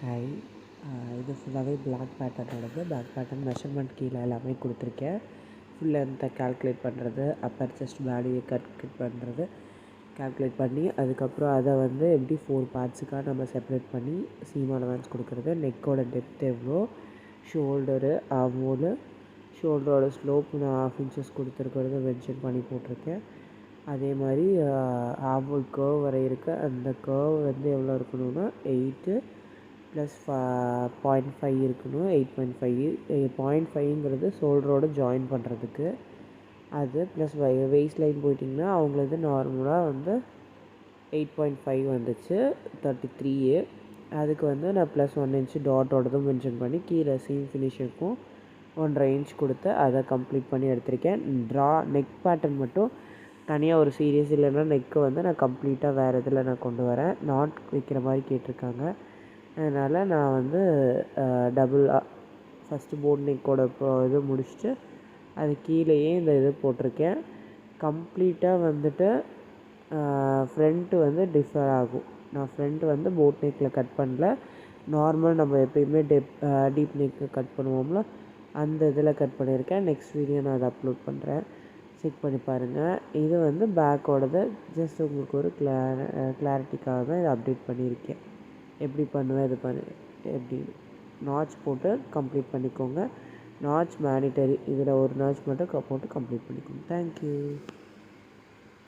Hi. இது ஃபுல்லாகவே black பேட்டர்னோடது. Back pattern measurement கீழே எல்லாமே கொடுத்துருக்கேன். ஃபுல் லென்த்தை கால்குலேட் பண்ணுறது, அப்பர் செஸ்ட் பாடியை கால்குலேட் பண்ணுறது, கால்குலேட் பண்ணி அதுக்கப்புறம் அதை வந்து எப்படி 4 பார்ட்ஸுக்காக நம்ம செப்பரேட் பண்ணி சீம் அலவன்ஸ் கொடுக்குறது, நெக்கோட டெப்த் எவ்வளோ, ஷோல்டரு, ஆர்மோலு, ஷோல்டரோட ஸ்லோப் நான் 1/2 இன்ச்சஸ் கொடுத்துருக்கிறத மென்ஷன் பண்ணி போட்டிருக்கேன். அதே மாதிரி ஆர்மோல் கர்வ் வரையிருக்க அந்த கர்வ் வந்து எவ்வளோ இருக்கணும்னா 8 ப்ளஸ் 0.5 இருக்கணும். 8.5 0.5ங்கிறது ஷோல்டரோட ஜாயின் பண்ணுறதுக்கு. அது ப்ளஸ் வெய்ஸ்ட் லைன் போயிட்டிங்கன்னா அவங்களது நார்மலாக வந்து 8.5 வந்துச்சு 33. அதுக்கு வந்து நான் ப்ளஸ் 1 இன்ச்சு டாட்டோடதும் மென்ஷன் பண்ணி கீழே சீம் ஃபினிஷருக்கும் 1.5 இன்ச் கொடுத்து அதை கம்ப்ளீட் பண்ணி எடுத்திருக்கேன். நெக் பேட்டர்ன் மட்டும் தனியாக ஒரு சீரியஸ் இல்லைன்னா நெக்கை வந்து நான் கம்ப்ளீட்டாக வேறு இதில் நான் கொண்டு வரேன். நாட் வைக்கிற மாதிரி கேட்டிருக்காங்க. அதனால் நான் வந்து டபுள் ஃபஸ்ட்டு போட் நெக்கோட இது முடிச்சுட்டு அது கீழேயே இந்த இது போட்டிருக்கேன். கம்ப்ளீட்டாக வந்துட்டு ஃப்ரண்ட்டு வந்து டிஃபர் ஆகும். நான் ஃப்ரண்ட்டு வந்து போட் நெக்கில் கட் பண்ணல. நார்மல் நம்ம எப்பயுமே டீப் நெக்கு கட் பண்ணுவோம்ல அந்த இதில் கட் பண்ணியிருக்கேன். நெக்ஸ்ட் வீடியோ நான் அதை அப்லோட் பண்ணுறேன், செக் பண்ணி பாருங்கள். இது வந்து பேக்கோடது. ஜஸ்ட் உங்களுக்கு ஒரு கிளாரிட்டிக்காக தான் இதை அப்டேட் பண்ணியிருக்கேன். எப்படி பண்ணுவேன் இது எப்படி நாட்ச் போட்டு கம்ப்ளீட் பண்ணிக்கோங்க. Notch monetary. இதில் ஒரு நாட்ச் மட்டும் போட்டு கம்ப்ளீட் பண்ணிக்கோங்க. தேங்க்யூ.